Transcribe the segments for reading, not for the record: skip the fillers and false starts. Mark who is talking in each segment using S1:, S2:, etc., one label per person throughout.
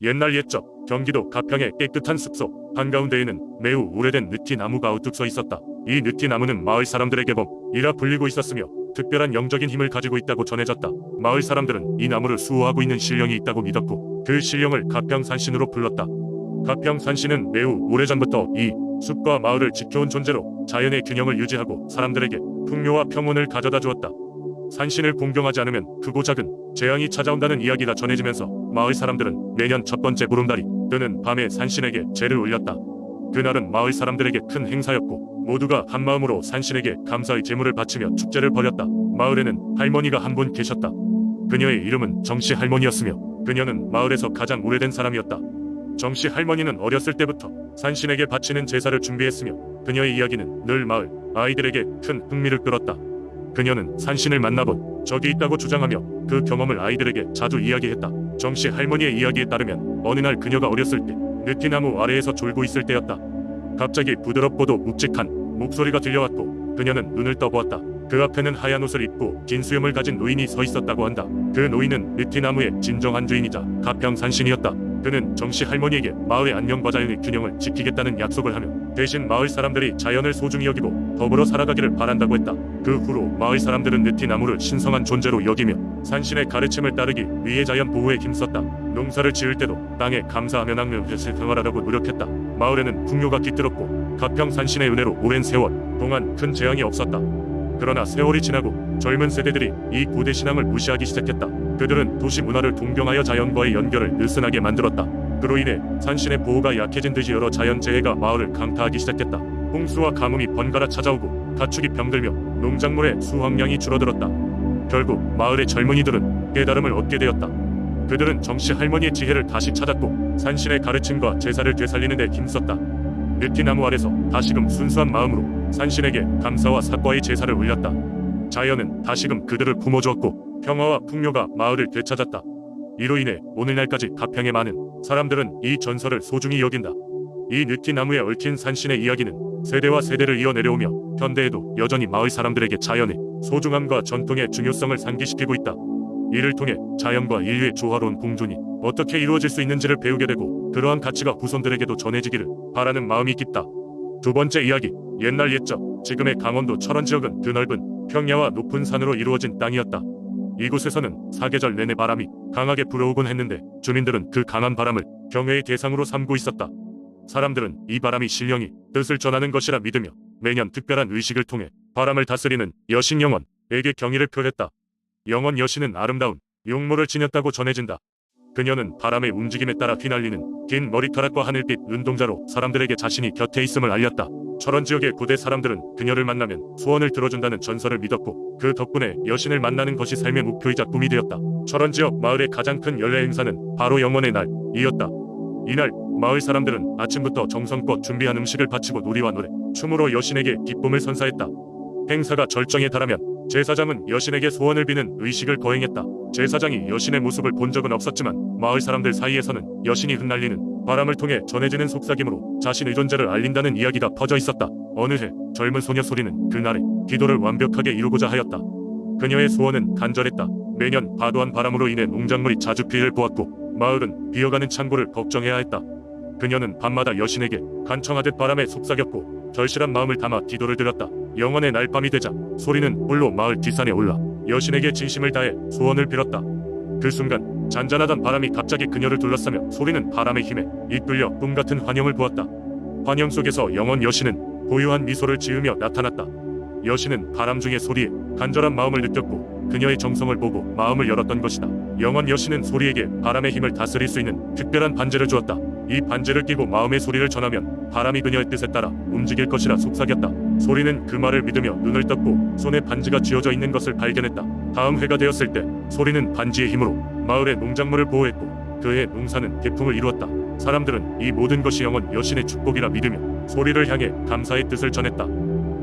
S1: 옛날 옛적 경기도 가평의 깨끗한 숲속 한가운데에는 매우 오래된 느티나무가 우뚝 서 있었다. 이 느티나무는 마을 사람들에게 범이라 불리고 있었으며 특별한 영적인 힘을 가지고 있다고 전해졌다. 마을 사람들은 이 나무를 수호하고 있는 신령이 있다고 믿었고 그 신령을 가평산신으로 불렀다. 가평산신은 매우 오래전부터 이 숲과 마을을 지켜온 존재로 자연의 균형을 유지하고 사람들에게 풍요와 평온을 가져다 주었다. 산신을 공경하지 않으면 크고 작은 재앙이 찾아온다는 이야기가 전해지면서 마을 사람들은 매년 첫 번째 보름달이 뜨는 밤에 산신에게 제를 올렸다. 그날은 마을 사람들에게 큰 행사였고 모두가 한마음으로 산신에게 감사의 제물을 바치며 축제를 벌였다. 마을에는 할머니가 한 분 계셨다. 그녀의 이름은 정씨 할머니였으며 그녀는 마을에서 가장 오래된 사람이었다. 정씨 할머니는 어렸을 때부터 산신에게 바치는 제사를 준비했으며 그녀의 이야기는 늘 마을 아이들에게 큰 흥미를 끌었다. 그녀는 산신을 만나본 적이 있다고 주장하며 그 경험을 아이들에게 자주 이야기했다. 정씨 할머니의 이야기에 따르면 어느 날 그녀가 어렸을 때 느티나무 아래에서 졸고 있을 때였다. 갑자기 부드럽고도 묵직한 목소리가 들려왔고 그녀는 눈을 떠보았다. 그 앞에는 하얀 옷을 입고 긴 수염을 가진 노인이 서 있었다고 한다. 그 노인은 느티나무의 진정한 주인이자 가평산신이었다. 그는 정씨 할머니에게 마을의 안녕과 자연의 균형을 지키겠다는 약속을 하며 대신 마을 사람들이 자연을 소중히 여기고 더불어 살아가기를 바란다고 했다. 그 후로 마을 사람들은 느티나무를 신성한 존재로 여기며 산신의 가르침을 따르기 위해 자연 보호에 힘썼다. 농사를 지을 때도 땅에 감사하며 낭면을 평화하라고 노력했다. 마을에는 풍요가 깃들었고 가평산신의 은혜로 오랜 세월 동안 큰 재앙이 없었다. 그러나 세월이 지나고 젊은 세대들이 이 고대 신앙을 무시하기 시작했다. 그들은 도시 문화를 동경하여 자연과의 연결을 느슨하게 만들었다. 그로 인해 산신의 보호가 약해진 듯이 여러 자연재해가 마을을 강타하기 시작했다. 홍수와 가뭄이 번갈아 찾아오고 가축이 병들며 농작물의 수확량이 줄어들었다. 결국 마을의 젊은이들은 깨달음을 얻게 되었다. 그들은 정씨 할머니의 지혜를 다시 찾았고 산신의 가르침과 제사를 되살리는 데 힘썼다. 느티나무 아래서 다시금 순수한 마음으로 산신에게 감사와 사과의 제사를 올렸다. 자연은 다시금 그들을 품어주었고 평화와 풍요가 마을을 되찾았다. 이로 인해 오늘날까지 가평의 많은 사람들은 이 전설을 소중히 여긴다. 이 느티나무에 얽힌 산신의 이야기는 세대와 세대를 이어내려오며 현대에도 여전히 마을 사람들에게 자연의 소중함과 전통의 중요성을 상기시키고 있다. 이를 통해 자연과 인류의 조화로운 공존이 어떻게 이루어질 수 있는지를 배우게 되고 그러한 가치가 후손들에게도 전해지기를 바라는 마음이 깊다. 두 번째 이야기, 옛날 옛적 지금의 강원도 철원 지역은 드넓은 평야와 높은 산으로 이루어진 땅이었다. 이곳에서는 사계절 내내 바람이 강하게 불어오곤 했는데 주민들은 그 강한 바람을 경외의 대상으로 삼고 있었다. 사람들은 이 바람이 신령이 뜻을 전하는 것이라 믿으며 매년 특별한 의식을 통해 바람을 다스리는 여신 영원에게 경의를 표했다. 영원 여신은 아름다운 용모를 지녔다고 전해진다. 그녀는 바람의 움직임에 따라 휘날리는 긴 머리카락과 하늘빛 눈동자로 사람들에게 자신이 곁에 있음을 알렸다. 철원 지역의 고대 사람들은 그녀를 만나면 소원을 들어준다는 전설을 믿었고 그 덕분에 여신을 만나는 것이 삶의 목표이자 꿈이 되었다. 철원 지역 마을의 가장 큰 연례 행사는 바로 영원의 날이었다. 이날 마을 사람들은 아침부터 정성껏 준비한 음식을 바치고 놀이와 노래, 춤으로 여신에게 기쁨을 선사했다. 행사가 절정에 달하면 제사장은 여신에게 소원을 비는 의식을 거행했다. 제사장이 여신의 모습을 본 적은 없었지만 마을 사람들 사이에서는 여신이 흩날리는 바람을 통해 전해지는 속삭임으로 자신의 존재를 알린다는 이야기가 퍼져 있었다. 어느 해 젊은 소녀 소리는 그날의 기도를 완벽하게 이루고자 하였다. 그녀의 소원은 간절했다. 매년 과도한 바람으로 인해 농작물이 자주 피해를 보았고 마을은 비어가는 창고를 걱정해야 했다. 그녀는 밤마다 여신에게 간청하듯 바람에 속삭였고 절실한 마음을 담아 기도를 드렸다. 영원의 날밤이 되자 소리는 홀로 마을 뒷산에 올라 여신에게 진심을 다해 소원을 빌었다. 그 순간 잔잔하던 바람이 갑자기 그녀를 둘러싸며 소리는 바람의 힘에 이끌려 꿈같은 환영을 보았다. 환영 속에서 영원 여신은 고요한 미소를 지으며 나타났다. 여신은 바람 중의 소리에 간절한 마음을 느꼈고 그녀의 정성을 보고 마음을 열었던 것이다. 영원 여신은 소리에게 바람의 힘을 다스릴 수 있는 특별한 반지를 주었다. 이 반지를 끼고 마음의 소리를 전하면 바람이 그녀의 뜻에 따라 움직일 것이라 속삭였다. 소리는 그 말을 믿으며 눈을 떴고 손에 반지가 쥐어져 있는 것을 발견했다. 다음 해가 되었을 때 소리는 반지의 힘으로 마을의 농작물을 보호했고 그해 농사는 대풍을 이루었다. 사람들은 이 모든 것이 영원 여신의 축복이라 믿으며 소리를 향해 감사의 뜻을 전했다.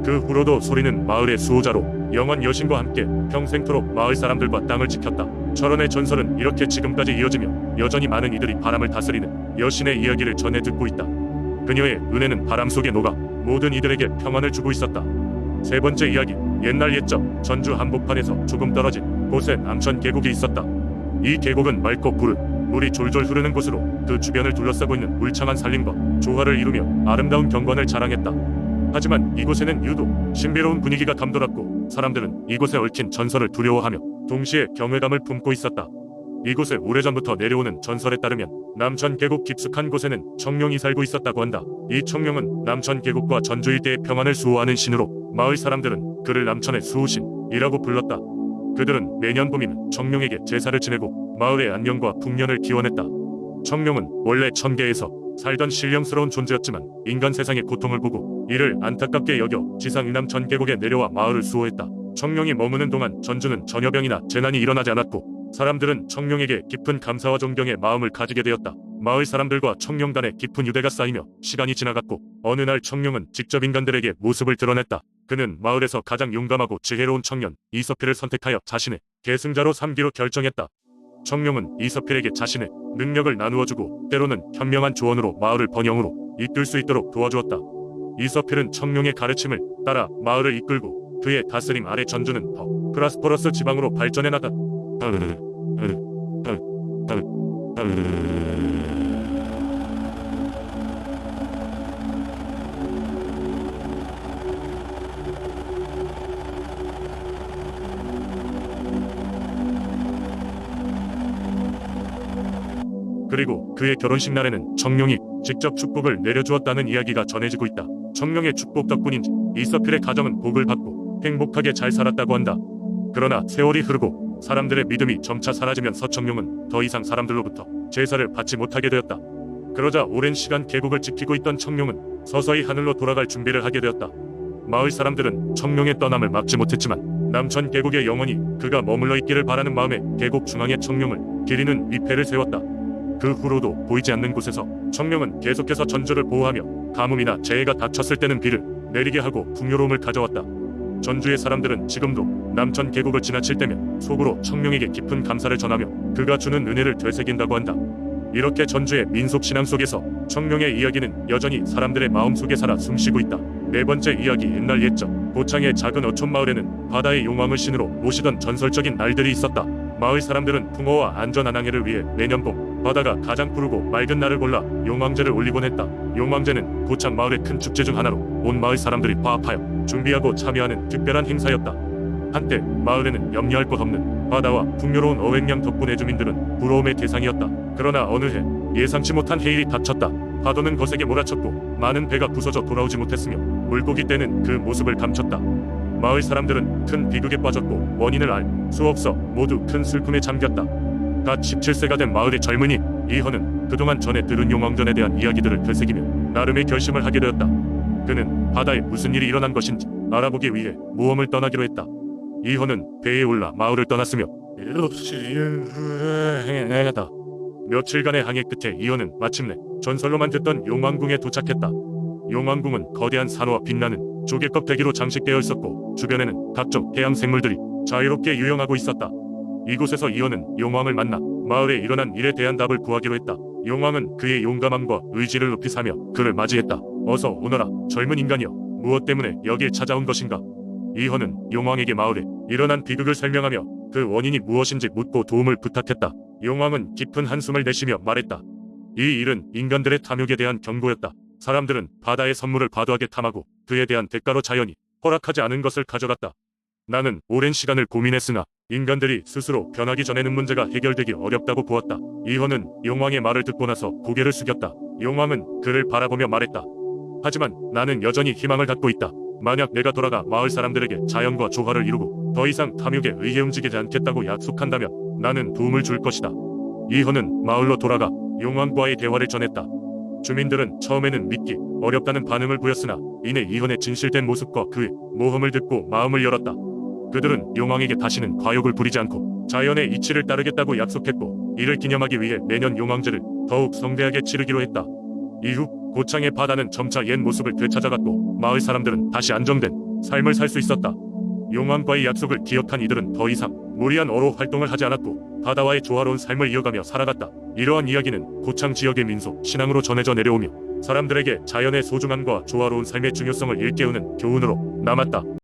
S1: 그 후로도 소리는 마을의 수호자로 영원 여신과 함께 평생토록 마을 사람들과 땅을 지켰다. 철원의 전설은 이렇게 지금까지 이어지며 여전히 많은 이들이 바람을 다스리는 여신의 이야기를 전해 듣고 있다. 그녀의 은혜는 바람 속에 녹아 모든 이들에게 평안을 주고 있었다. 세 번째 이야기, 옛날 옛적 전주 한복판에서 조금 떨어진 곳에 남천 계곡이 있었다. 이 계곡은 맑고 푸른 물이 졸졸 흐르는 곳으로 그 주변을 둘러싸고 있는 울창한 산림과 조화를 이루며 아름다운 경관을 자랑했다. 하지만 이곳에는 유독 신비로운 분위기가 감돌았고 사람들은 이곳에 얽힌 전설을 두려워하며 동시에 경외감을 품고 있었다. 이곳에 오래전부터 내려오는 전설에 따르면 남천 계곡 깊숙한 곳에는 청룡이 살고 있었다고 한다. 이 청룡은 남천 계곡과 전주 일대의 평안을 수호하는 신으로 마을 사람들은 그를 남천의 수호신이라고 불렀다. 그들은 매년 봄이면 청룡에게 제사를 지내고 마을의 안녕과 풍년을 기원했다. 청룡은 원래 천계에서 살던 신령스러운 존재였지만 인간 세상의 고통을 보고 이를 안타깝게 여겨 지상 남천 계곡에 내려와 마을을 수호했다. 청룡이 머무는 동안 전주는 전혀 병이나 재난이 일어나지 않았고 사람들은 청룡에게 깊은 감사와 존경의 마음을 가지게 되었다. 마을 사람들과 청룡 간의 깊은 유대가 쌓이며 시간이 지나갔고 어느 날 청룡은 직접 인간들에게 모습을 드러냈다. 그는 마을에서 가장 용감하고 지혜로운 청년 이서필을 선택하여 자신의 계승자로 삼기로 결정했다. 청룡은 이서필에게 자신의 능력을 나누어주고 때로는 현명한 조언으로 마을을 번영으로 이끌 수 있도록 도와주었다. 이서필은 청룡의 가르침을 따라 마을을 이끌고 그의 다스림 아래 전주는 더 프라스퍼러스 지방으로 발전해 나갔다. 그리고 그의 결혼식 날에는 청룡이 직접 축복을 내려주었다는 이야기가 전해지고 있다. 청룡의 축복 덕분인지 이서필의 가정은 복을 받고 행복하게 잘 살았다고 한다. 그러나 세월이 흐르고 사람들의 믿음이 점차 사라지면서 청룡은 더 이상 사람들로부터 제사를 받지 못하게 되었다. 그러자 오랜 시간 계곡을 지키고 있던 청룡은 서서히 하늘로 돌아갈 준비를 하게 되었다. 마을 사람들은 청룡의 떠남을 막지 못했지만 남천 계곡에 영원히 그가 머물러 있기를 바라는 마음에 계곡 중앙에 청룡을 기리는 위패를 세웠다. 그 후로도 보이지 않는 곳에서 청룡은 계속해서 전주를 보호하며 가뭄이나 재해가 닥쳤을 때는 비를 내리게 하고 풍요로움을 가져왔다. 전주의 사람들은 지금도 남천 계곡을 지나칠 때면 속으로 청룡에게 깊은 감사를 전하며 그가 주는 은혜를 되새긴다고 한다. 이렇게 전주의 민속신앙 속에서 청룡의 이야기는 여전히 사람들의 마음속에 살아 숨쉬고 있다. 네 번째 이야기. 옛날 옛적 고창의 작은 어촌 마을에는 바다의 용왕을 신으로 모시던 전설적인 날들이 있었다. 마을 사람들은 풍어와 안전 안항해를 위해 매년 봄 바다가 가장 푸르고 맑은 날을 골라 용왕제를 올리곤 했다. 용왕제는 고창 마을의 큰 축제 중 하나로 온 마을 사람들이 화합하여 준비하고 참여하는 특별한 행사였다. 한때 마을에는 염려할 것 없는 바다와 풍요로운 어획량 덕분에 주민들은 부러움의 대상이었다. 그러나 어느 해 예상치 못한 해일이 닥쳤다. 파도는 거세게 몰아쳤고 많은 배가 부서져 돌아오지 못했으며 물고기 떼는 그 모습을 감췄다. 마을 사람들은 큰 비극에 빠졌고 원인을 알 수 없어 모두 큰 슬픔에 잠겼다. 갓 17세가 된 마을의 젊은이 이헌은 그동안 전에 들은 용왕전에 대한 이야기들을 되새기며 나름의 결심을 하게 되었다. 그는 바다에 무슨 일이 일어난 것인지 알아보기 위해 모험을 떠나기로 했다. 이헌은 배에 올라 마을을 떠났으며 며칠간의 항해 끝에 이헌은 마침내 전설로만 듣던 용왕궁에 도착했다. 용왕궁은 거대한 산호와 빛나는 조개껍 대기로 장식되어 있었고 주변에는 각종 해양 생물들이 자유롭게 유영하고 있었다. 이곳에서 이헌은 용왕을 만나 마을에 일어난 일에 대한 답을 구하기로 했다. 용왕은 그의 용감함과 의지를 높이 사며 그를 맞이했다. 어서 오너라 젊은 인간이여, 무엇 때문에 여기에 찾아온 것인가? 이헌은 용왕에게 마을에 일어난 비극을 설명하며 그 원인이 무엇인지 묻고 도움을 부탁했다. 용왕은 깊은 한숨을 내쉬며 말했다. 이 일은 인간들의 탐욕에 대한 경고였다. 사람들은 바다의 선물을 과도하게 탐하고 그에 대한 대가로 자연이 허락하지 않은 것을 가져갔다. 나는 오랜 시간을 고민했으나 인간들이 스스로 변하기 전에는 문제가 해결되기 어렵다고 보았다. 이헌은 용왕의 말을 듣고 나서 고개를 숙였다. 용왕은 그를 바라보며 말했다. 하지만 나는 여전히 희망을 갖고 있다. 만약 내가 돌아가 마을 사람들에게 자연과 조화를 이루고 더 이상 탐욕에 의해 움직이지 않겠다고 약속한다면 나는 도움을 줄 것이다. 이헌은 마을로 돌아가 용왕과의 대화를 전했다. 주민들은 처음에는 믿기 어렵다는 반응을 보였으나 이내 이헌의 진실된 모습과 그의 모험을 듣고 마음을 열었다. 그들은 용왕에게 다시는 과욕을 부리지 않고 자연의 이치를 따르겠다고 약속했고 이를 기념하기 위해 매년 용왕제를 더욱 성대하게 치르기로 했다. 이후 고창의 바다는 점차 옛 모습을 되찾아갔고 마을 사람들은 다시 안정된 삶을 살 수 있었다. 용왕과의 약속을 기억한 이들은 더 이상 무리한 어로 활동을 하지 않았고 바다와의 조화로운 삶을 이어가며 살아갔다. 이러한 이야기는 고창 지역의 민속 신앙으로 전해져 내려오며 사람들에게 자연의 소중함과 조화로운 삶의 중요성을 일깨우는 교훈으로 남았다.